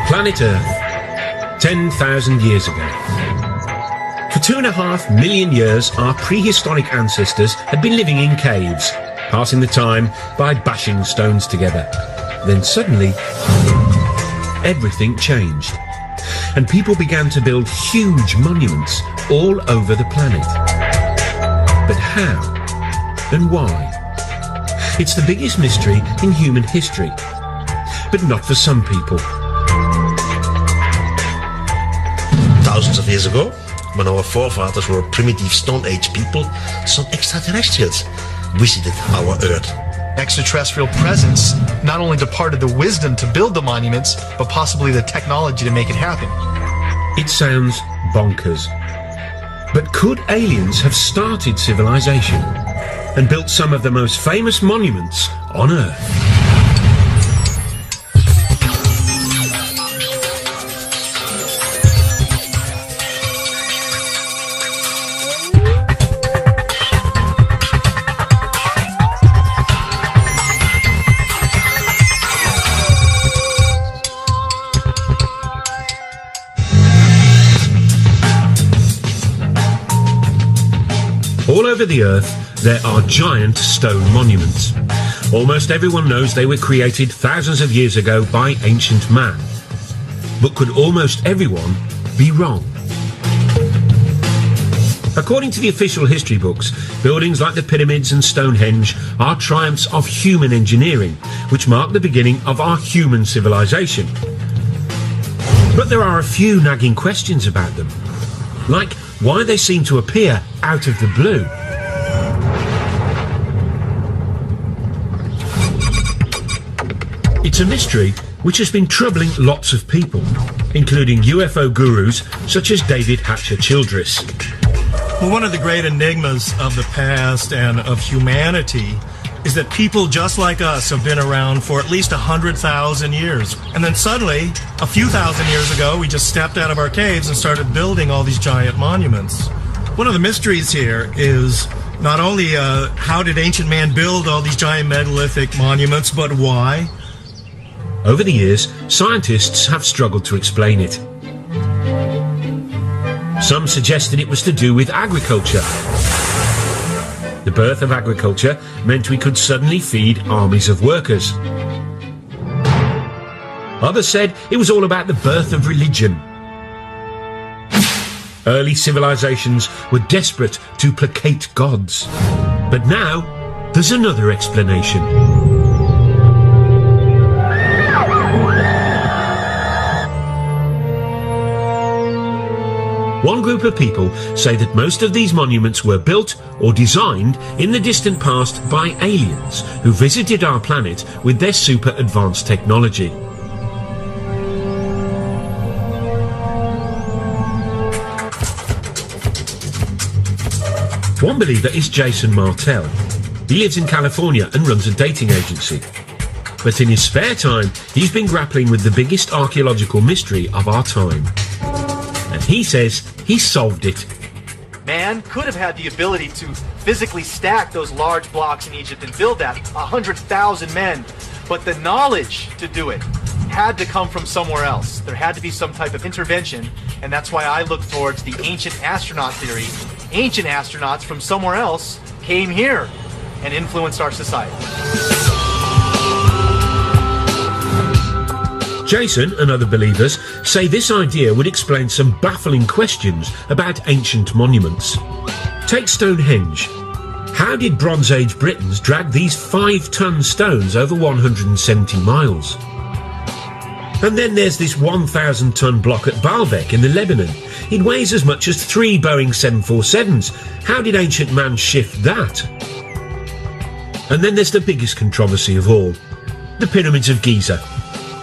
Planet Earth, 10,000 years ago. For 2.5 million years, our prehistoric ancestors had been living in caves, passing the time by bashing stones together. Then suddenly, everything changed, and people began to build huge monuments all over the planet. But how and why? It's the biggest mystery in human history, but not for some people. Thousands of years ago, when our forefathers were primitive Stone Age people, some extraterrestrials visited our Earth. Extraterrestrial presence not only departed the wisdom to build the monuments, but possibly the technology to make it happen. It sounds bonkers. But could aliens have started civilization and built some of the most famous monuments on Earth? All over the Earth, there are giant stone monuments. Almost everyone knows they were created thousands of years ago by ancient man. But could almost everyone be wrong? According to the official history books, buildings like the pyramids and Stonehenge are triumphs of human engineering, which mark the beginning of our human civilization. But there are a few nagging questions about them, like why they seem to appear out of the blue. It's a mystery which has been troubling lots of people, including UFO gurus such as David Hatcher Childress. Well, one of the great enigmas of the past and of humanity is that people just like us have been around for at least 100,000 years. And then suddenly, a few thousand years ago, we just stepped out of our caves and started building all these giant monuments. One of the mysteries here is not only how did ancient man build all these giant megalithic monuments, but why? Over the years, scientists have struggled to explain it. Some suggested it was to do with agriculture. The birth of agriculture meant we could suddenly feed armies of workers. Others said it was all about the birth of religion. Early civilizations were desperate to placate gods. But now, there's another explanation. One group of people say that most of these monuments were built or designed in the distant past by aliens who visited our planet with their super advanced technology. One believer is Jason Martell. He lives in California and runs a dating agency. But in his spare time, he's been grappling with the biggest archaeological mystery of our time. And he says he solved it. Man could have had the ability to physically stack those large blocks in Egypt and build that, 100,000 men. But the knowledge to do it had to come from somewhere else. There had to be some type of intervention, and that's why I look towards the ancient astronaut theory. Ancient astronauts from somewhere else came here and influenced our society. Jason and other believers say this idea would explain some baffling questions about ancient monuments. Take Stonehenge. How did Bronze Age Britons drag these 5-ton stones over 170 miles? And then there's this 1,000-ton block at Baalbek in the Lebanon. It weighs as much as 3 Boeing 747s. How did ancient man shift that? And then there's the biggest controversy of all, the Pyramids of Giza.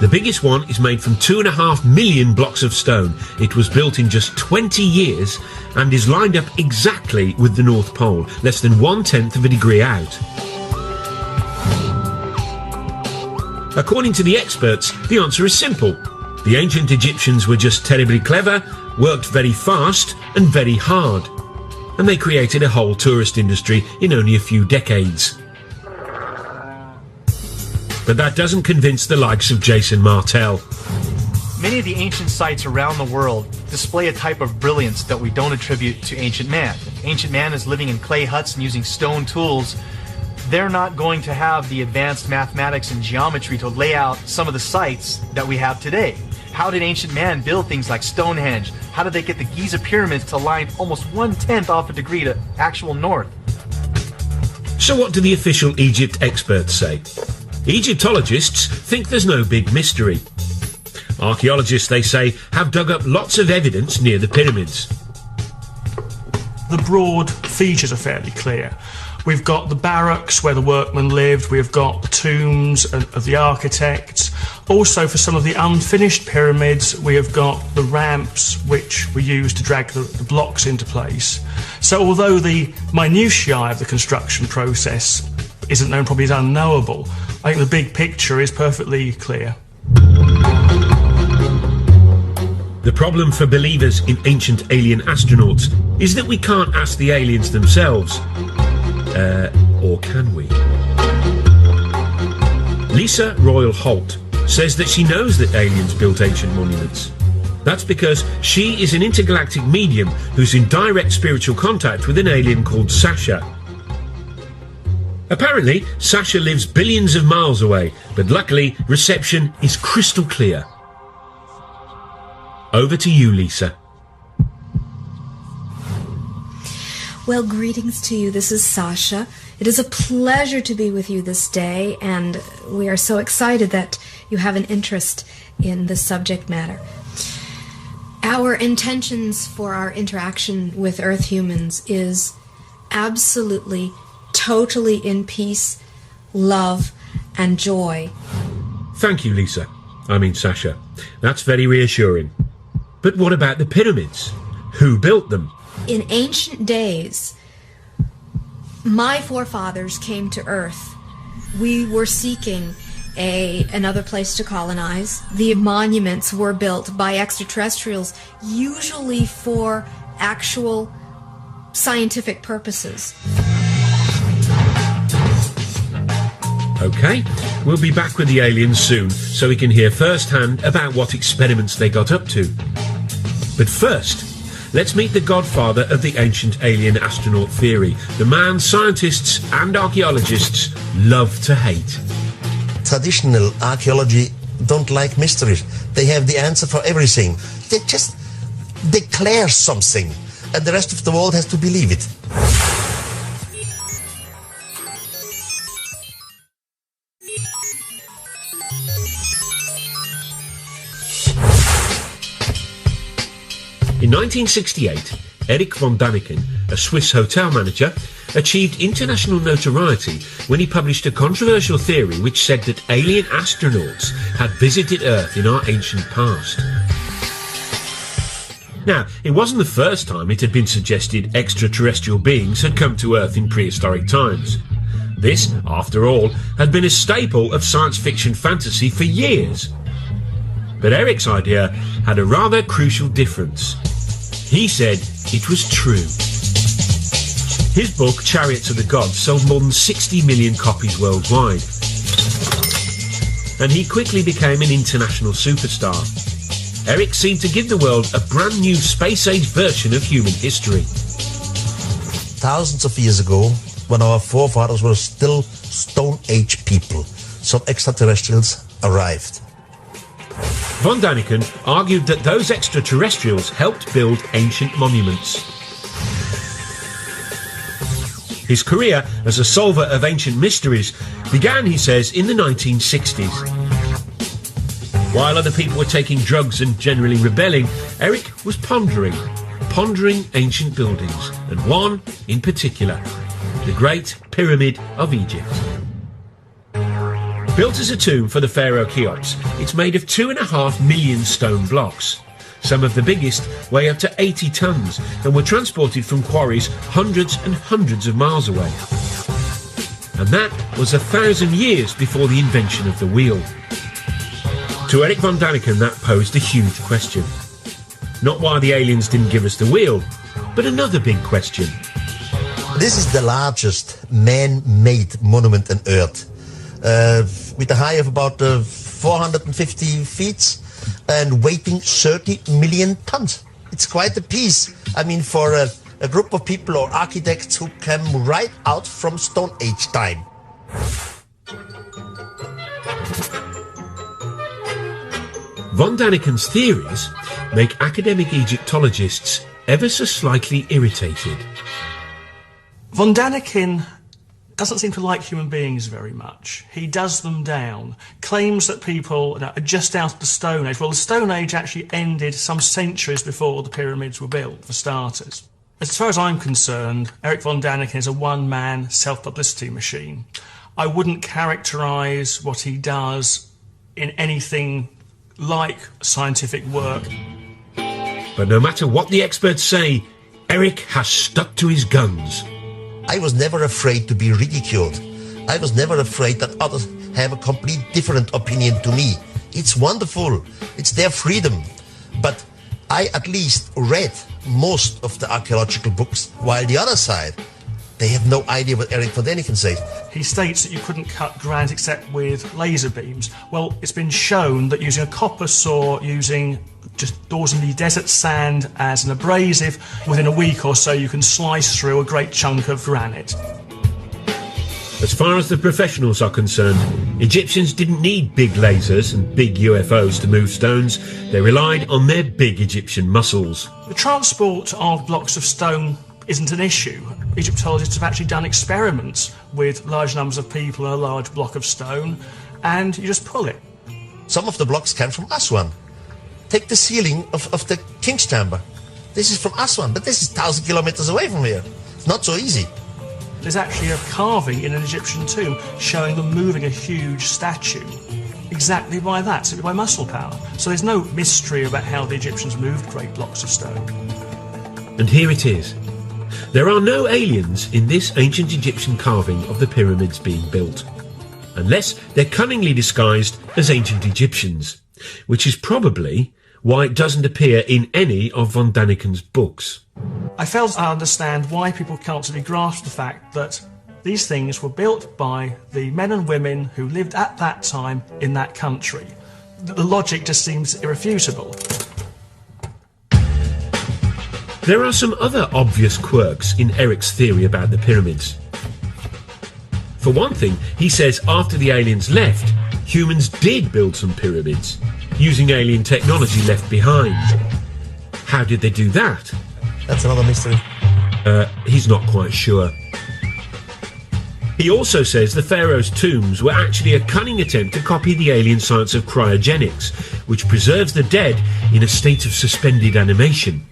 The biggest one is made from 2.5 million blocks of stone. It was built in just 20 years and is lined up exactly with the North Pole, less than 1/10 of a degree out. According to the experts, the answer is simple. The ancient Egyptians were just terribly clever, worked very fast and very hard. And they created a whole tourist industry in only a few decades. But that doesn't convince the likes of Jason Martell. Many of the ancient sites around the world display a type of brilliance that we don't attribute to ancient man. If ancient man is living in clay huts and using stone tools, they're not going to have the advanced mathematics and geometry to lay out some of the sites that we have today. How did ancient man build things like Stonehenge? How did they get the Giza pyramids to line almost 1/10 off a degree to actual north? So what do the official Egypt experts say? Egyptologists think there's no big mystery. Archaeologists, they say, have dug up lots of evidence near the pyramids. The broad features are fairly clear. We've got the barracks where the workmen lived, we've got the tombs of the architects. Also, for some of the unfinished pyramids, we have got the ramps which were used to drag the blocks into place. So although the minutiae of the construction process isn't known, probably is unknowable, I think the big picture is perfectly clear. The problem for believers in ancient alien astronauts is that we can't ask the aliens themselves. Or can we? Lisa Royal Holt says that she knows that aliens built ancient monuments. That's because she is an intergalactic medium who's in direct spiritual contact with an alien called Sasha. Apparently, Sasha lives billions of miles away, but luckily, reception is crystal clear. Over to you, Lisa. Well, greetings to you. This is Sasha. It is a pleasure to be with you this day, and we are so excited that you have an interest in this subject matter. Our intentions for our interaction with Earth humans is absolutely, totally in peace, love, and joy. Thank you, Lisa. I mean, Sasha. That's very reassuring. But what about the pyramids? Who built them? In ancient days, my forefathers came to Earth. We were seeking another place to colonize. The monuments were built by extraterrestrials, usually for actual scientific purposes. Okay, we'll be back with the aliens soon, so we can hear firsthand about what experiments they got up to. But first, let's meet the godfather of the ancient alien astronaut theory, the man scientists and archaeologists love to hate. Traditional archaeology don't like mysteries. They have the answer for everything. They just declare something, and the rest of the world has to believe it. In 1968, Erich von Däniken, a Swiss hotel manager, achieved international notoriety when he published a controversial theory which said that alien astronauts had visited Earth in our ancient past. Now, it wasn't the first time it had been suggested extraterrestrial beings had come to Earth in prehistoric times. This, after all, had been a staple of science fiction fantasy for years. But Erich's idea had a rather crucial difference. He said it was true. His book, Chariots of the Gods, sold more than 60 million copies worldwide. And he quickly became an international superstar. Erich seemed to give the world a brand new space-age version of human history. Thousands of years ago, when our forefathers were still Stone Age people, some extraterrestrials arrived. Von Däniken argued that those extraterrestrials helped build ancient monuments. His career as a solver of ancient mysteries began, he says, in the 1960s. While other people were taking drugs and generally rebelling, Erich was pondering ancient buildings, and one in particular, the Great Pyramid of Egypt. Built as a tomb for the pharaoh Cheops, it's made of 2.5 million stone blocks. Some of the biggest weigh up to 80 tons and were transported from quarries hundreds and hundreds of miles away. And that was 1,000 years before the invention of the wheel. To Erich von Däniken, that posed a huge question. Not why the aliens didn't give us the wheel, but another big question. This is the largest man-made monument on Earth. With a height of about 450 feet and weighing 30 million tons. It's quite a piece. I mean, for a group of people or architects who come right out from Stone Age time. Von Daniken's theories make academic Egyptologists ever so slightly irritated. Von Daniken doesn't seem to like human beings very much. He does them down, claims that people are just out of the Stone Age. Well, the Stone Age actually ended some centuries before the pyramids were built, for starters. As far as I'm concerned, Erich von Daniken is a one-man self-publicity machine. I wouldn't characterise what he does in anything like scientific work. But no matter what the experts say, Erich has stuck to his guns. I was never afraid to be ridiculed. I was never afraid that others have a complete different opinion to me. It's wonderful. It's their freedom. But I at least read most of the archaeological books, while the other side, they have no idea what Erich von Daniken says. He states that you couldn't cut granite except with laser beams. Well, it's been shown that using a copper saw, using just ordinary desert sand as an abrasive, within a week or so you can slice through a great chunk of granite. As far as the professionals are concerned, Egyptians didn't need big lasers and big UFOs to move stones. They relied on their big Egyptian muscles. The transport of blocks of stone isn't an issue. Egyptologists have actually done experiments with large numbers of people in a large block of stone, and you just pull it. Some of the blocks came from Aswan. Take the ceiling of the King's Chamber. This is from Aswan, but this is 1,000 kilometers away from here. It's not so easy. There's actually a carving in an Egyptian tomb showing them moving a huge statue exactly by that, simply by muscle power. So there's no mystery about how the Egyptians moved great blocks of stone. And here it is. There are no aliens in this ancient Egyptian carving of the pyramids being built, unless they're cunningly disguised as ancient Egyptians, which is probably why it doesn't appear in any of von Daniken's books. I fail to understand why people can't really grasp the fact that these things were built by the men and women who lived at that time in that country. The logic just seems irrefutable. There are some other obvious quirks in Erich's theory about the pyramids. For one thing, he says after the aliens left, humans did build some pyramids, using alien technology left behind. How did they do that? That's another mystery. He's not quite sure. He also says the pharaoh's tombs were actually a cunning attempt to copy the alien science of cryogenics, which preserves the dead in a state of suspended animation.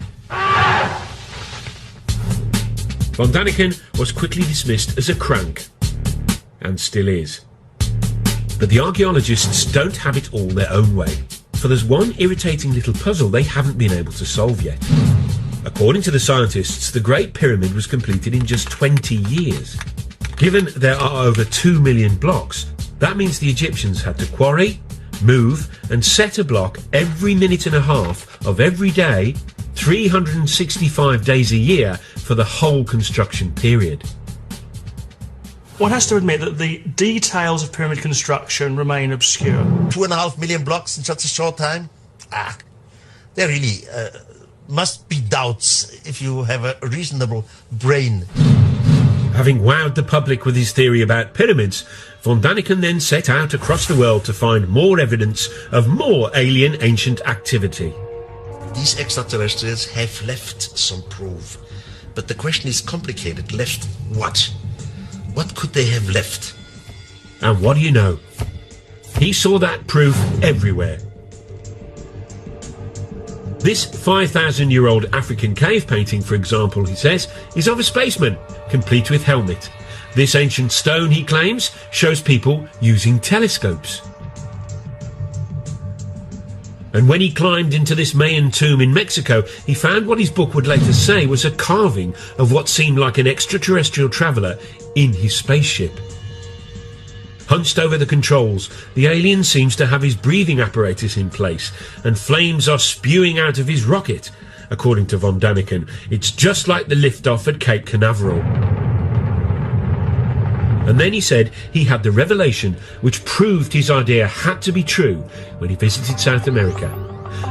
Von Daniken was quickly dismissed as a crank, and still is. But the archaeologists don't have it all their own way, for there's one irritating little puzzle they haven't been able to solve yet. According to the scientists, the Great Pyramid was completed in just 20 years. Given there are over 2 million blocks, that means the Egyptians had to quarry, move and set a block every minute and a half of every day, 365 days a year for the whole construction period. One has to admit that the details of pyramid construction remain obscure. 2.5 million blocks in such a short time? There really must be doubts if you have a reasonable brain. Having wowed the public with his theory about pyramids, von Daniken then set out across the world to find more evidence of more alien ancient activity. These extraterrestrials have left some proof. But the question is complicated. Left what? What could they have left? And what do you know? He saw that proof everywhere. This 5,000-year-old African cave painting, for example, he says, is of a spaceman, complete with helmet. This ancient stone, he claims, shows people using telescopes. And when he climbed into this Mayan tomb in Mexico, he found what his book would later say was a carving of what seemed like an extraterrestrial traveller in his spaceship. Hunched over the controls, the alien seems to have his breathing apparatus in place, and flames are spewing out of his rocket. According to von Daniken, it's just like the liftoff at Cape Canaveral. And then he said he had the revelation which proved his idea had to be true when he visited South America.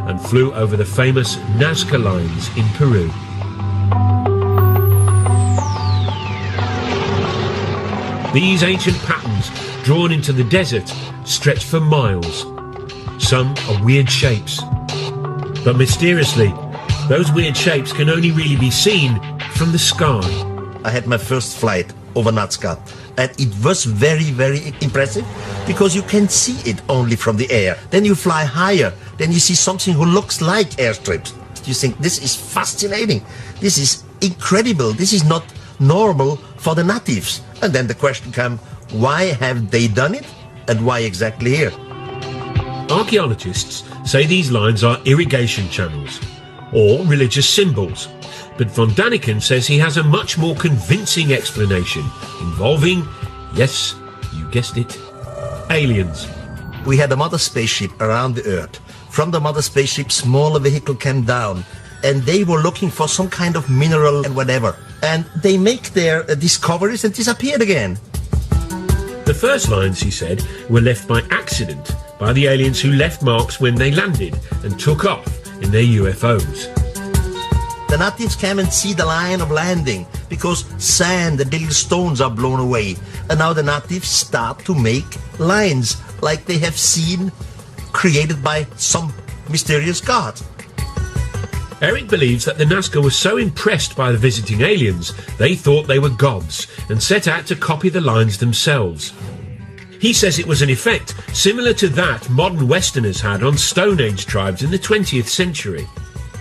and flew over the famous Nazca lines in Peru. These ancient patterns, drawn into the desert, stretch for miles. Some are weird shapes. But mysteriously, those weird shapes can only really be seen from the sky. I had my first flight over Nazca, and it was very, very impressive because you can see it only from the air. Then you fly higher, then you see something who looks like airstrips. You think, this is fascinating, this is incredible, this is not normal for the natives. And then the question comes, why have they done it, and why exactly here? Archaeologists say these lines are irrigation channels or religious symbols, but von Daniken says he has a much more convincing explanation involving, yes, you guessed it, aliens. We had a mother spaceship around the Earth. From the mother spaceship, smaller vehicle came down, and they were looking for some kind of mineral and whatever. And they make their discoveries and disappeared again. The first lines, he said, were left by accident by the aliens who left marks when they landed and took off in their UFOs. The natives came and see the line of landing because sand and little stones are blown away. And now the natives start to make lines like they have seen created by some mysterious god. Eric believes that the Nazca were so impressed by the visiting aliens, they thought they were gods and set out to copy the lines themselves. He says it was an effect similar to that modern Westerners had on Stone Age tribes in the 20th century.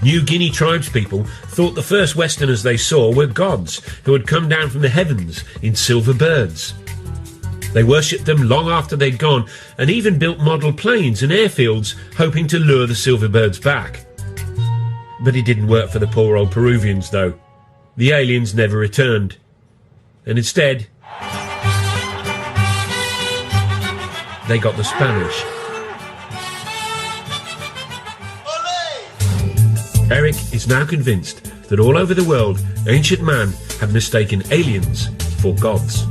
New Guinea tribespeople thought the first Westerners they saw were gods who had come down from the heavens in silver birds. They worshipped them long after they'd gone and even built model planes and airfields hoping to lure the silver birds back. But it didn't work for the poor old Peruvians, though. The aliens never returned. And instead, they got the Spanish. Eric is now convinced that all over the world, ancient man had mistaken aliens for gods.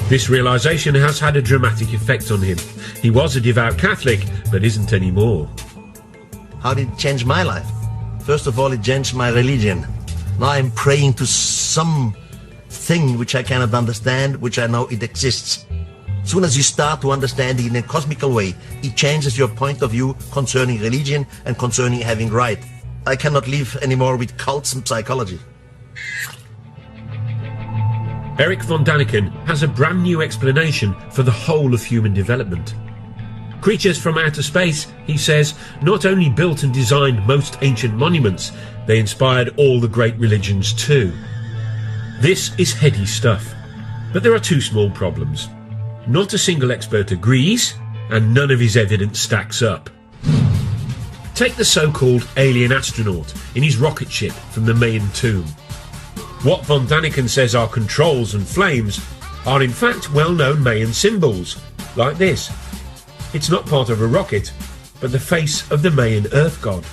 This realization has had a dramatic effect on him. He was a devout Catholic, but isn't anymore. How did it change my life? First of all, it changed my religion. Now I'm praying to some thing which I cannot understand, which I know it exists. As soon as you start to understand it in a cosmical way, it changes your point of view concerning religion and concerning having right. I cannot live anymore with cults and psychology. Eric von Daniken has a brand new explanation for the whole of human development. Creatures from outer space, he says, not only built and designed most ancient monuments, they inspired all the great religions too. This is heady stuff, but there are two small problems. Not a single expert agrees, and none of his evidence stacks up. Take the so-called alien astronaut in his rocket ship from the Mayan tomb. What von Daniken says are controls and flames are in fact well-known Mayan symbols, like this. It's not part of a rocket, but the face of the Mayan earth god.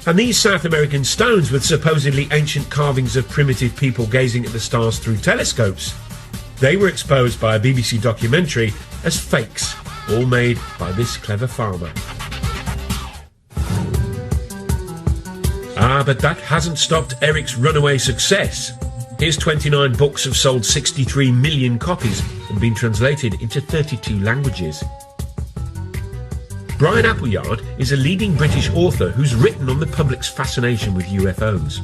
And these South American stones with supposedly ancient carvings of primitive people gazing at the stars through telescopes, they were exposed by a BBC documentary as fakes, all made by this clever farmer. But that hasn't stopped Eric's runaway success. His 29 books have sold 63 million copies and been translated into 32 languages. Brian Appleyard is a leading British author who's written on the public's fascination with UFOs.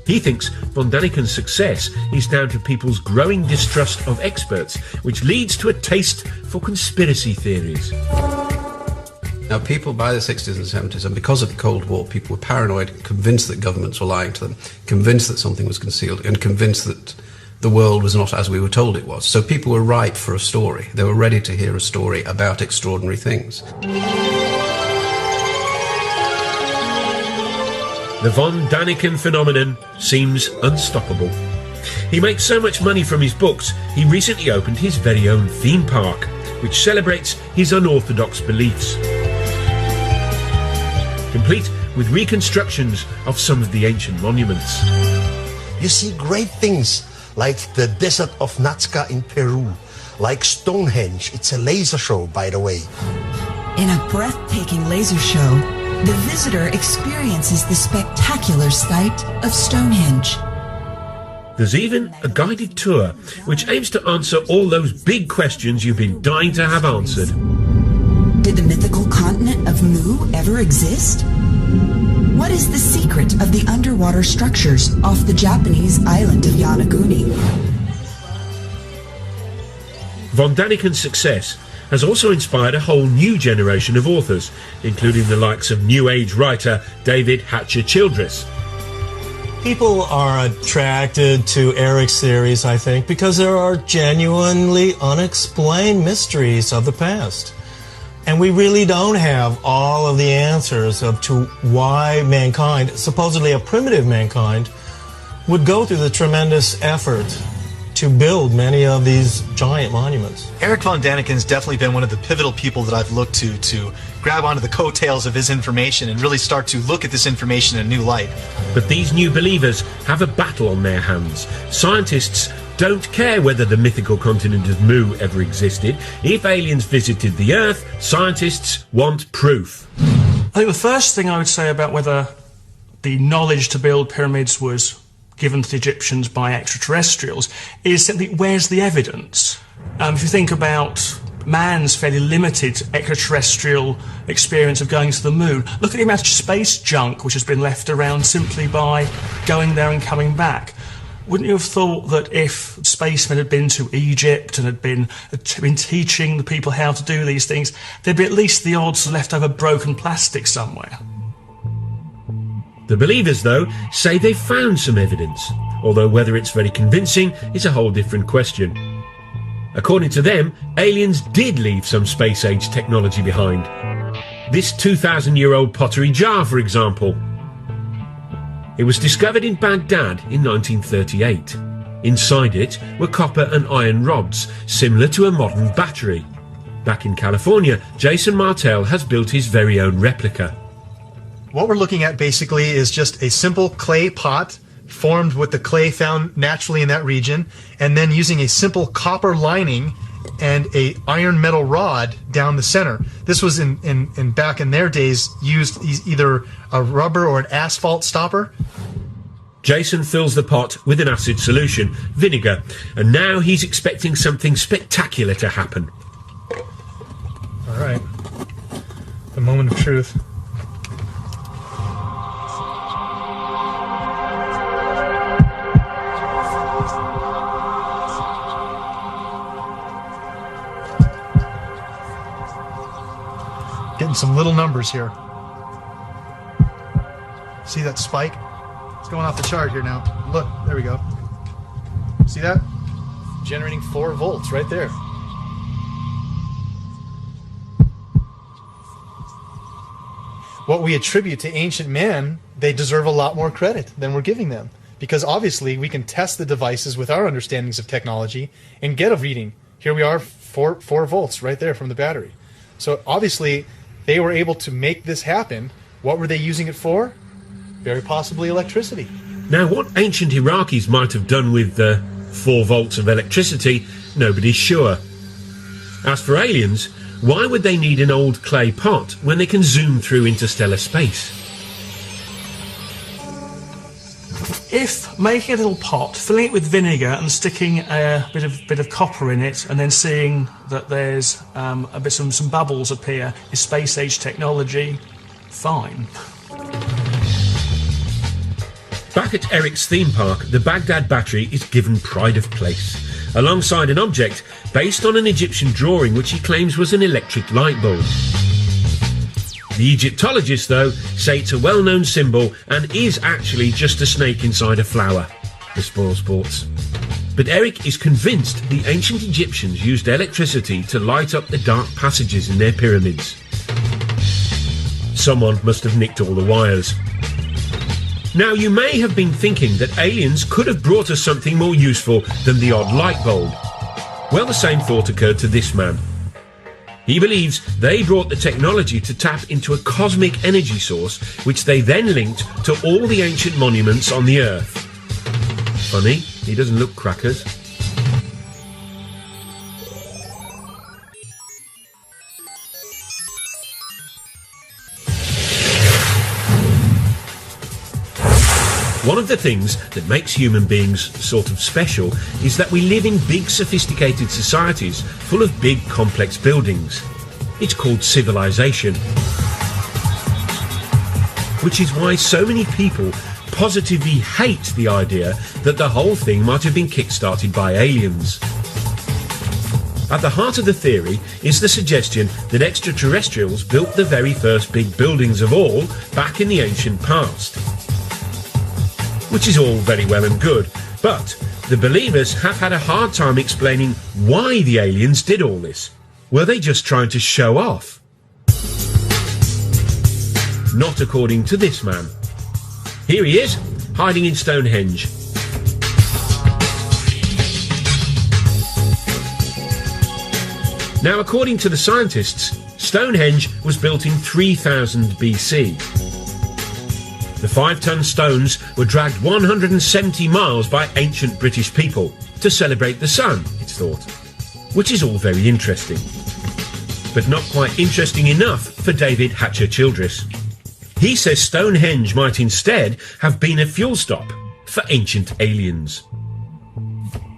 He thinks von Daniken's success is down to people's growing distrust of experts, which leads to a taste for conspiracy theories. Now, people by the 60s and 70s, and because of the Cold War, people were paranoid, convinced that governments were lying to them, convinced that something was concealed, and convinced that the world was not as we were told it was. So people were ripe for a story. They were ready to hear a story about extraordinary things. The von Daniken phenomenon seems unstoppable. He makes so much money from his books, he recently opened his very own theme park, which celebrates his unorthodox beliefs. Complete with reconstructions of some of the ancient monuments. You see great things like the desert of Nazca in Peru, like Stonehenge. It's a laser show, by the way. In a breathtaking laser show, the visitor experiences the spectacular sight of Stonehenge. There's even a guided tour which aims to answer all those big questions you've been dying to have answered. Did the mythical continent of Mu ever exist? What is the secret of the underwater structures off the Japanese island of Yonaguni? Von Daniken's success has also inspired a whole new generation of authors, including the likes of New Age writer David Hatcher Childress. People are attracted to Eric's theories, I think, because there are genuinely unexplained mysteries of the past. And we really don't have all of the answers to why mankind, supposedly a primitive mankind, would go through the tremendous effort to build many of these giant monuments. Eric von Daniken's definitely been one of the pivotal people that I've looked to grab onto the coattails of his information and really start to look at this information in a new light. But these new believers have a battle on their hands. Scientists don't care whether the mythical continent of Mu ever existed. If aliens visited the Earth, scientists want proof. I think the first thing I would say about whether the knowledge to build pyramids was given to the Egyptians by extraterrestrials is simply, where's the evidence? If you think about man's fairly limited extraterrestrial experience of going to the moon, look at the amount of space junk which has been left around simply by going there and coming back. Wouldn't you have thought that if spacemen had been to Egypt and had been teaching the people how to do these things, there'd be at least the odds of leftover broken plastic somewhere? The believers, though, say they've found some evidence, although whether it's very convincing is a whole different question. According to them, aliens did leave some space-age technology behind. This 2,000-year-old pottery jar, for example. It was discovered in Baghdad in 1938. Inside it were copper and iron rods, similar to a modern battery. Back in California, Jason Martell has built his very own replica. What we're looking at basically is just a simple clay pot formed with the clay found naturally in that region, and then using a simple copper lining and a iron metal rod down the center. This was in back in their days used either a rubber or an asphalt stopper. Jason fills the pot with an acid solution, vinegar, and now he's expecting something spectacular to happen. All right, the moment of truth. Getting some little numbers here. See that spike? It's going off the chart here now. Look, there we go. See that? Generating 4 volts right there. What we attribute to ancient men, they deserve a lot more credit than we're giving them. Because obviously we can test the devices with our understandings of technology and get a reading. Here we are, 4 volts right there from the battery. So obviously they were able to make this happen. What were they using it for? Very possibly electricity. Now, what ancient Iraqis might have done with the 4 volts of electricity, nobody's sure. As for aliens, why would they need an old clay pot when they can zoom through interstellar space? If making a little pot, filling it with vinegar and sticking a bit of copper in it, and then seeing that there's some bubbles appear is space-age technology, fine. Back at Eric's theme park, the Baghdad battery is given pride of place, alongside an object based on an Egyptian drawing which he claims was an electric light bulb. The Egyptologists, though, say it's a well-known symbol and is actually just a snake inside a flower. The spoil sports. But Eric is convinced the ancient Egyptians used electricity to light up the dark passages in their pyramids. Someone must have nicked all the wires. Now, you may have been thinking that aliens could have brought us something more useful than the odd light bulb. Well, the same thought occurred to this man. He believes they brought the technology to tap into a cosmic energy source, which they then linked to all the ancient monuments on the Earth. Funny, he doesn't look crackers. One of the things that makes human beings sort of special is that we live in big, sophisticated societies full of big, complex buildings. It's called civilization. Which is why so many people positively hate the idea that the whole thing might have been kick-started by aliens. At the heart of the theory is the suggestion that extraterrestrials built the very first big buildings of all back in the ancient past. Which is all very well and good, but the believers have had a hard time explaining why the aliens did all this. Were they just trying to show off? Not according to this man. Here he is, hiding in Stonehenge. Now, according to the scientists, Stonehenge was built in 3000 BC. The 5-ton stones were dragged 170 miles by ancient British people to celebrate the sun, it's thought. Which is all very interesting. But not quite interesting enough for David Hatcher-Childress. He says Stonehenge might instead have been a fuel stop for ancient aliens.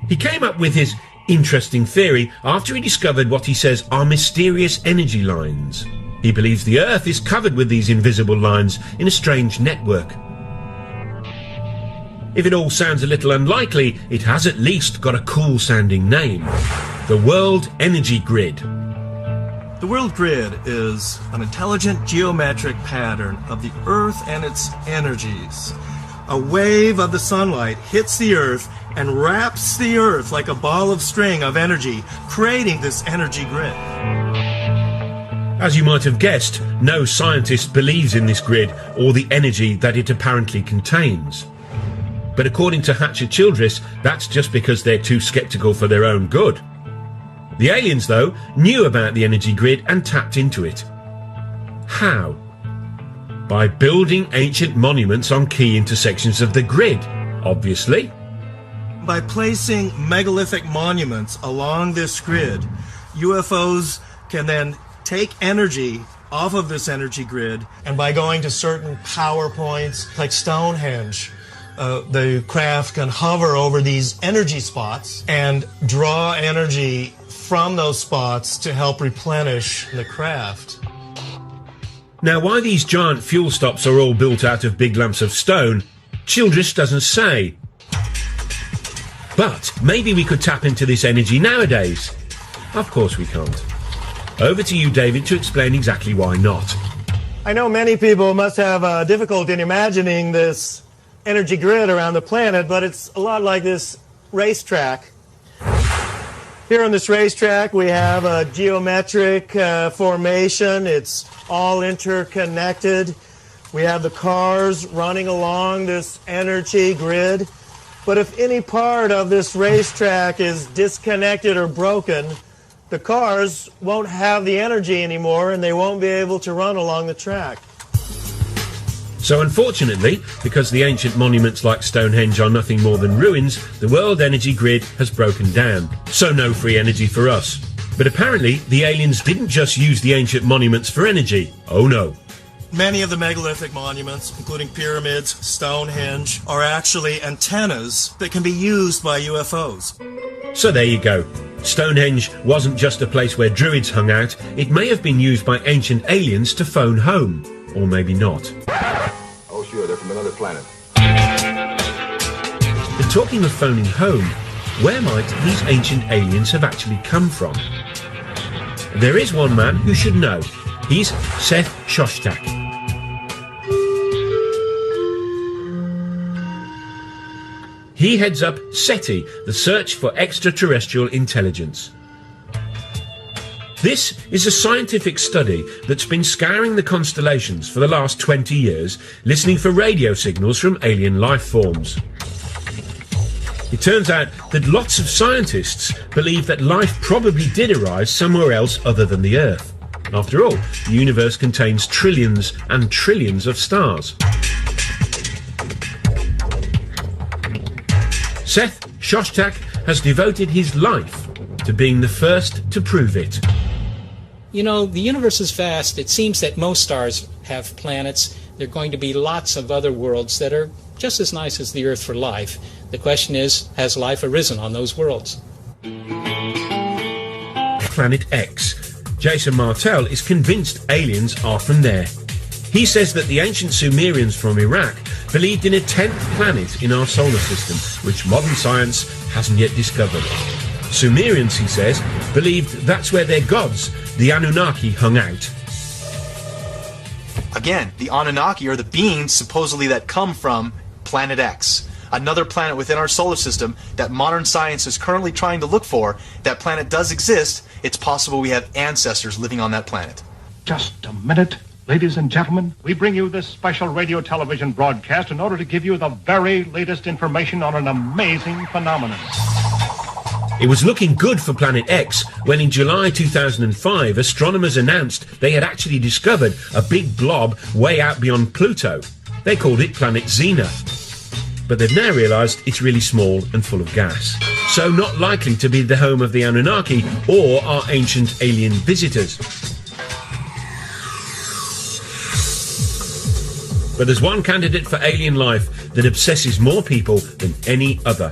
He came up with his interesting theory after he discovered what he says are mysterious energy lines. He believes the Earth is covered with these invisible lines in a strange network. If it all sounds a little unlikely, it has at least got a cool-sounding name. The World Energy Grid. The World Grid is an intelligent geometric pattern of the Earth and its energies. A wave of the sunlight hits the Earth and wraps the Earth like a ball of string of energy, creating this energy grid. As you might have guessed, no scientist believes in this grid or the energy that it apparently contains. But according to Hatcher-Childress, that's just because they're too sceptical for their own good. The aliens, though, knew about the energy grid and tapped into it. How? By building ancient monuments on key intersections of the grid, obviously. By placing megalithic monuments along this grid, UFOs can then take energy off of this energy grid, and by going to certain power points like Stonehenge, the craft can hover over these energy spots and draw energy from those spots to help replenish the craft. Now, why these giant fuel stops are all built out of big lumps of stone, Childress doesn't say. But maybe we could tap into this energy nowadays. Of course we can't. Over to you, David, to explain exactly why not. I know many people must have difficulty in imagining this energy grid around the planet, but it's a lot like this racetrack. Here on this racetrack, we have a geometric formation. It's all interconnected. We have the cars running along this energy grid. But if any part of this racetrack is disconnected or broken, the cars won't have the energy anymore and they won't be able to run along the track. So unfortunately, because the ancient monuments like Stonehenge are nothing more than ruins, the world energy grid has broken down. So no free energy for us. But apparently, the aliens didn't just use the ancient monuments for energy. Oh no. Many of the megalithic monuments, including pyramids, Stonehenge, are actually antennas that can be used by UFOs. So there you go. Stonehenge wasn't just a place where druids hung out. It may have been used by ancient aliens to phone home. Or maybe not. Oh sure, they're from another planet. But talking of phoning home, where might these ancient aliens have actually come from? There is one man who should know. He's Seth Shostak. He heads up SETI, the Search for Extraterrestrial Intelligence. This is a scientific study that's been scouring the constellations for the last 20 years, listening for radio signals from alien life forms. It turns out that lots of scientists believe that life probably did arise somewhere else other than the Earth. After all, the universe contains trillions and trillions of stars. Seth Shostak has devoted his life to being the first to prove it. You know, the universe is vast. It seems that most stars have planets. There are going to be lots of other worlds that are just as nice as the Earth for life. The question is, has life arisen on those worlds? Planet X. Jason Martell is convinced aliens are from there. He says that the ancient Sumerians from Iraq believed in a 10th planet in our solar system, which modern science hasn't yet discovered. Sumerians, he says, believed that's where their gods, the Anunnaki, hung out. Again, the Anunnaki are the beings supposedly that come from Planet X, another planet within our solar system that modern science is currently trying to look for. That planet does exist. It's possible we have ancestors living on that planet. Just a minute. Ladies and gentlemen, we bring you this special radio television broadcast in order to give you the very latest information on an amazing phenomenon. It was looking good for Planet X when in July 2005 astronomers announced they had actually discovered a big blob way out beyond Pluto. They called it Planet Xena. But they've now realised it's really small and full of gas. So not likely to be the home of the Anunnaki or our ancient alien visitors. But there's one candidate for alien life that obsesses more people than any other.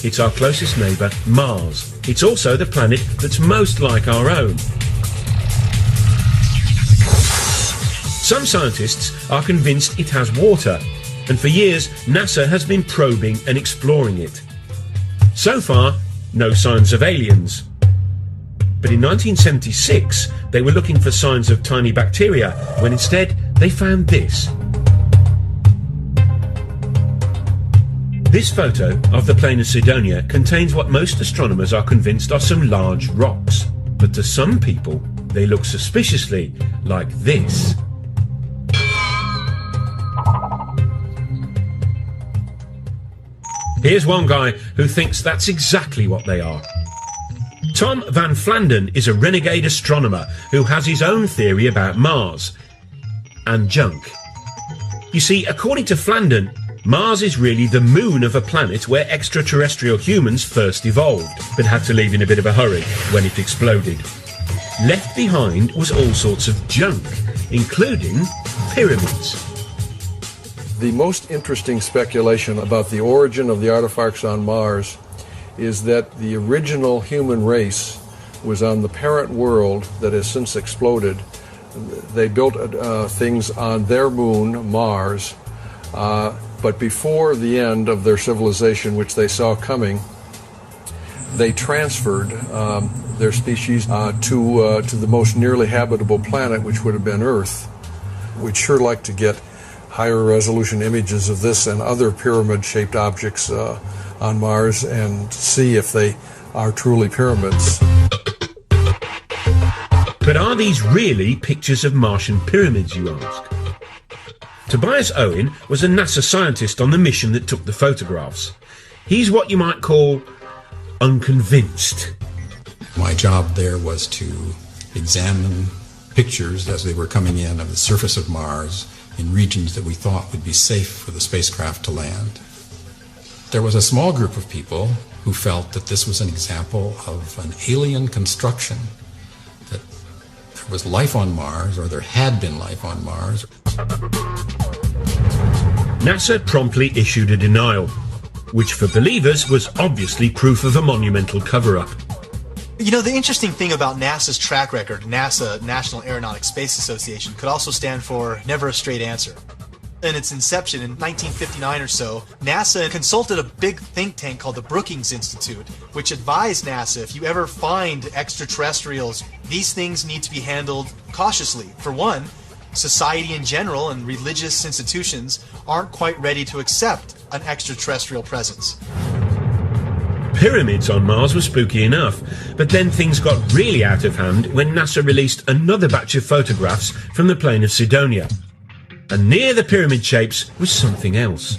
It's our closest neighbour, Mars. It's also the planet that's most like our own. Some scientists are convinced it has water, and for years NASA has been probing and exploring it. So far, no signs of aliens. But in 1976, they were looking for signs of tiny bacteria, when instead they found this. This photo of the plain of Cydonia contains what most astronomers are convinced are some large rocks. But to some people, they look suspiciously like this. Here's one guy who thinks that's exactly what they are. Tom Van Flandern is a renegade astronomer who has his own theory about Mars and junk. You see, according to Flandern, Mars is really the moon of a planet where extraterrestrial humans first evolved, but had to leave in a bit of a hurry when it exploded. Left behind was all sorts of junk, including pyramids. The most interesting speculation about the origin of the artifacts on Mars is that the original human race was on the parent world that has since exploded. They built things on their moon, Mars, but before the end of their civilization, which they saw coming, they transferred their species to the most nearly habitable planet, which would have been Earth. We'd sure like to get higher resolution images of this and other pyramid-shaped objects on Mars and see if they are truly pyramids. But are these really pictures of Martian pyramids, you ask? Tobias Owen was a NASA scientist on the mission that took the photographs. He's what you might call unconvinced. My job there was to examine pictures as they were coming in of the surface of Mars in regions that we thought would be safe for the spacecraft to land. There was a small group of people who felt that this was an example of an alien construction, that there was life on Mars, or there had been life on Mars. NASA promptly issued a denial, which for believers was obviously proof of a monumental cover-up. You know, the interesting thing about NASA's track record, NASA, National Aeronautics Space Association, could also stand for Never a Straight Answer. In its inception in 1959 or so, NASA consulted a big think tank called the Brookings Institute, which advised NASA, if you ever find extraterrestrials, these things need to be handled cautiously. For one, society in general and religious institutions aren't quite ready to accept an extraterrestrial presence. Pyramids on Mars were spooky enough, but then things got really out of hand when NASA released another batch of photographs from the plain of Cydonia. And near the pyramid shapes was something else.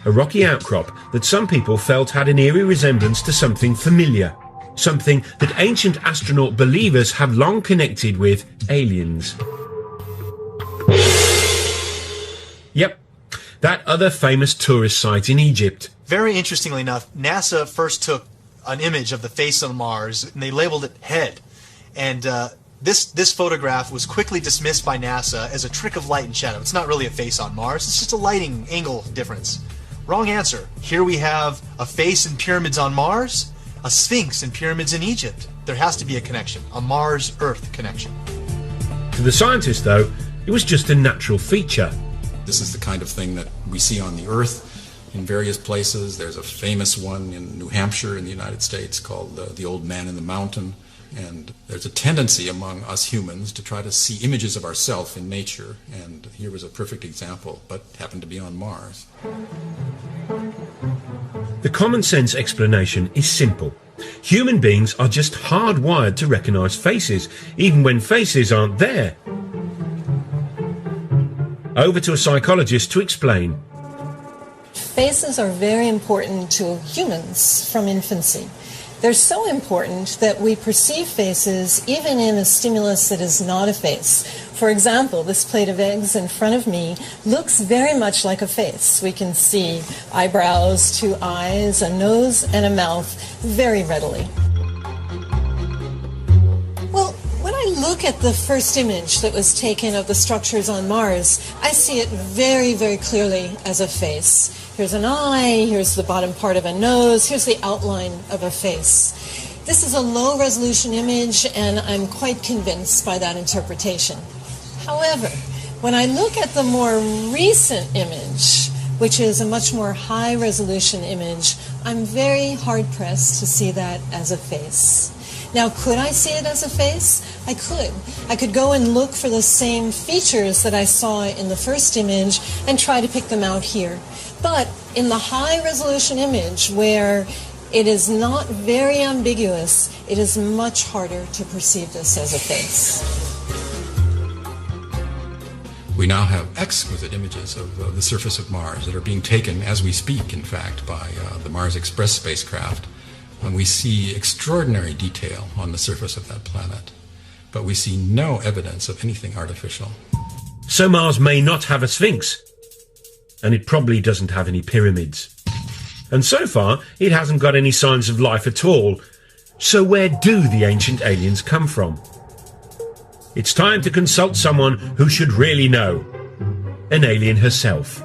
A rocky outcrop that some people felt had an eerie resemblance to something familiar. Something that ancient astronaut believers have long connected with aliens. Yep, that other famous tourist site in Egypt. Very interestingly enough, NASA first took an image of the face on Mars and they labeled it head. And This photograph was quickly dismissed by NASA as a trick of light and shadow. It's not really a face on Mars, it's just a lighting angle difference. Wrong answer. Here we have a face in pyramids on Mars, a sphinx in pyramids in Egypt. There has to be a connection, a Mars-Earth connection. To the scientist, though, it was just a natural feature. This is the kind of thing that we see on the Earth in various places. There's a famous one in New Hampshire in the United States called the Old Man in the Mountain. And there's a tendency among us humans to try to see images of ourselves in nature. And here was a perfect example, but happened to be on Mars. The common sense explanation is simple. Human beings are just hardwired to recognize faces, even when faces aren't there. Over to a psychologist to explain. Faces are very important to humans from infancy. They're so important that we perceive faces even in a stimulus that is not a face. For example, this plate of eggs in front of me looks very much like a face. We can see eyebrows, two eyes, a nose, and a mouth very readily. Well, when I look at the first image that was taken of the structures on Mars, I see it very, very clearly as a face. Here's an eye, here's the bottom part of a nose, here's the outline of a face. This is a low-resolution image, and I'm quite convinced by that interpretation. However, when I look at the more recent image, which is a much more high-resolution image, I'm very hard-pressed to see that as a face. Now, could I see it as a face? I could. I could go and look for the same features that I saw in the first image and try to pick them out here. But in the high-resolution image, where it is not very ambiguous, it is much harder to perceive this as a face. We now have exquisite images of the surface of Mars that are being taken as we speak, in fact, by the Mars Express spacecraft. And we see extraordinary detail on the surface of that planet, but we see no evidence of anything artificial. So Mars may not have a sphinx, and it probably doesn't have any pyramids. And so far, it hasn't got any signs of life at all. So where do the ancient aliens come from? It's time to consult someone who should really know. An alien herself.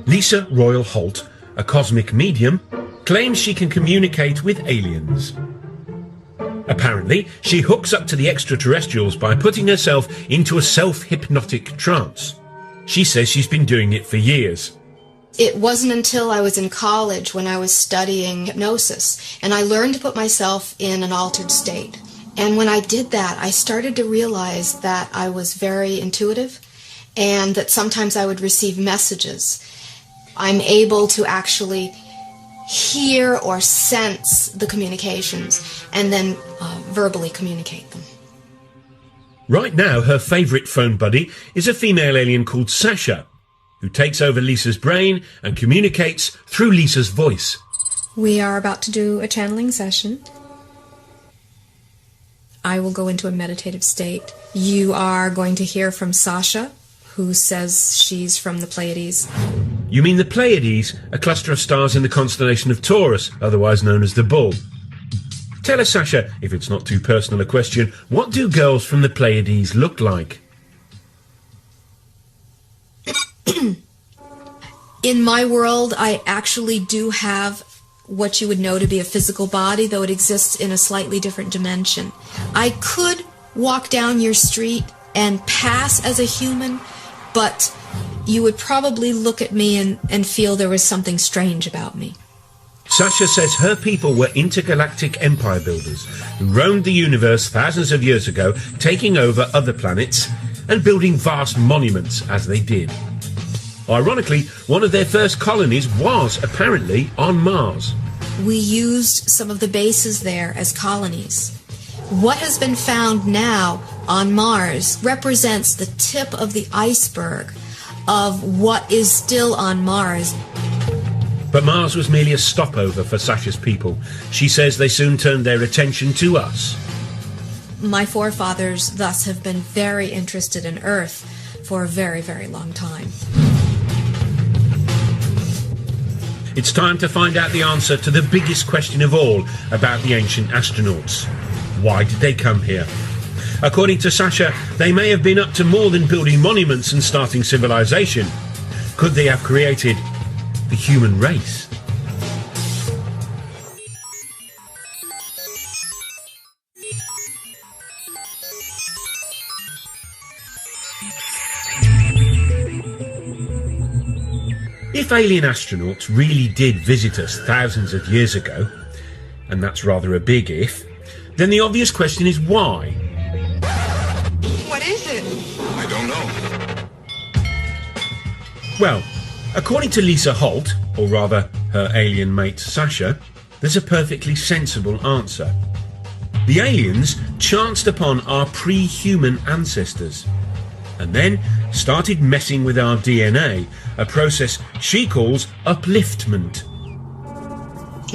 Lisa Royal Holt, a cosmic medium, claims she can communicate with aliens. Apparently, she hooks up to the extraterrestrials by putting herself into a self-hypnotic trance. She says she's been doing it for years. It wasn't until I was in college when I was studying hypnosis, and I learned to put myself in an altered state. And when I did that, I started to realize that I was very intuitive, and that sometimes I would receive messages. I'm able to actually hear or sense the communications and then verbally communicate them. Right now, her favourite phone buddy is a female alien called Sasha, who takes over Lisa's brain and communicates through Lisa's voice. We are about to do a channeling session. I will go into a meditative state. You are going to hear from Sasha, who says she's from the Pleiades. You mean the Pleiades, a cluster of stars in the constellation of Taurus, otherwise known as the Bull. Tell us, Sasha, if it's not too personal a question, what do girls from the Pleiades look like? In my world, I actually do have what you would know to be a physical body, though it exists in a slightly different dimension. I could walk down your street and pass as a human, but you would probably look at me and feel there was something strange about me. Sasha says her people were intergalactic empire builders who roamed the universe thousands of years ago, taking over other planets and building vast monuments as they did. Ironically, one of their first colonies was apparently on Mars. We used some of the bases there as colonies. What has been found now on Mars represents the tip of the iceberg of what is still on Mars. But Mars was merely a stopover for Sasha's people. She says they soon turned their attention to us. My forefathers thus have been very interested in Earth for a very, very long time. It's time to find out the answer to the biggest question of all about the ancient astronauts. Why did they come here? According to Sasha, they may have been up to more than building monuments and starting civilization. Could they have created the human race? If alien astronauts really did visit us thousands of years ago, and that's rather a big if, then the obvious question is why? What is it? I don't know. Well, according to Lisa Holt, or rather her alien mate Sasha, there's a perfectly sensible answer. The aliens chanced upon our pre-human ancestors and then started messing with our DNA, a process she calls upliftment.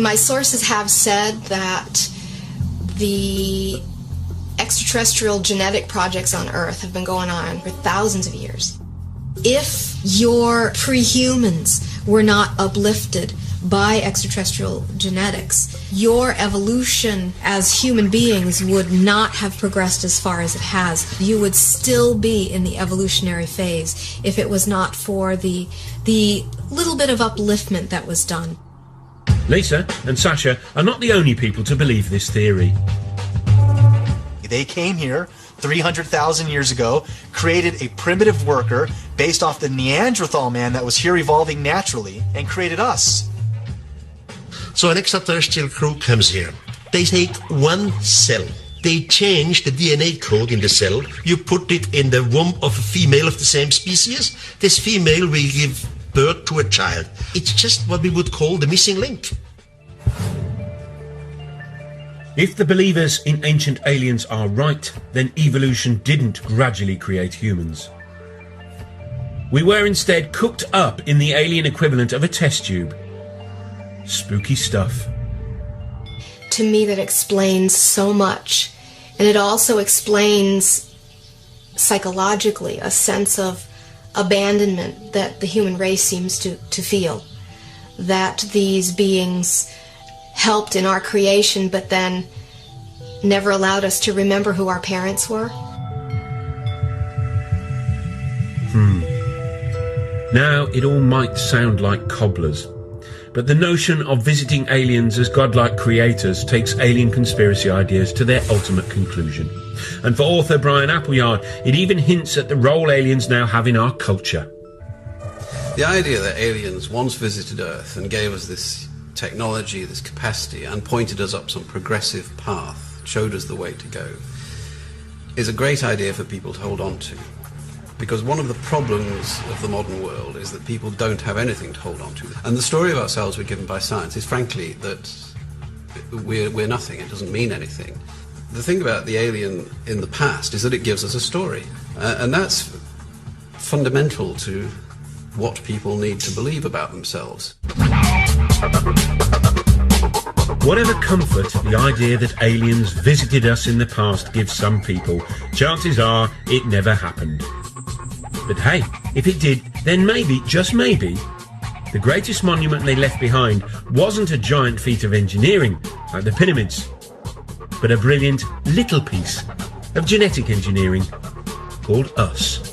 My sources have said that the extraterrestrial genetic projects on Earth have been going on for thousands of years. If your pre-humans were not uplifted by extraterrestrial genetics, your evolution as human beings would not have progressed as far as it has. You would still be in the evolutionary phase if it was not for the little bit of upliftment that was done. Lisa and Sasha are not the only people to believe this theory. They came here 300,000 years ago, created a primitive worker based off the Neanderthal man that was here evolving naturally, and created us. So an extraterrestrial crew comes here. They take one cell. They change the DNA code in the cell. You put it in the womb of a female of the same species. This female will give birth to a child. It's just what we would call the missing link. If the believers in ancient aliens are right, then evolution didn't gradually create humans. We were instead cooked up in the alien equivalent of a test tube. Spooky stuff. To me, that explains so much. And it also explains psychologically a sense of abandonment that the human race seems to feel. That these beings helped in our creation, but then never allowed us to remember who our parents were. Now, it all might sound like cobblers, but the notion of visiting aliens as godlike creators takes alien conspiracy ideas to their ultimate conclusion. And for author Brian Appleyard, it even hints at the role aliens now have in our culture. The idea that aliens once visited Earth and gave us this technology, this capacity, and pointed us up some progressive path, showed us the way to go, is a great idea for people to hold on to. Because one of the problems of the modern world is that people don't have anything to hold on to. And the story of ourselves we're given by science is frankly that we're nothing, it doesn't mean anything. The thing about the alien in the past is that it gives us a story. And that's fundamental to what people need to believe about themselves. Whatever comfort the idea that aliens visited us in the past gives some people, chances are it never happened. But hey, if it did, then maybe, just maybe, the greatest monument they left behind wasn't a giant feat of engineering, like the pyramids, but a brilliant little piece of genetic engineering called us.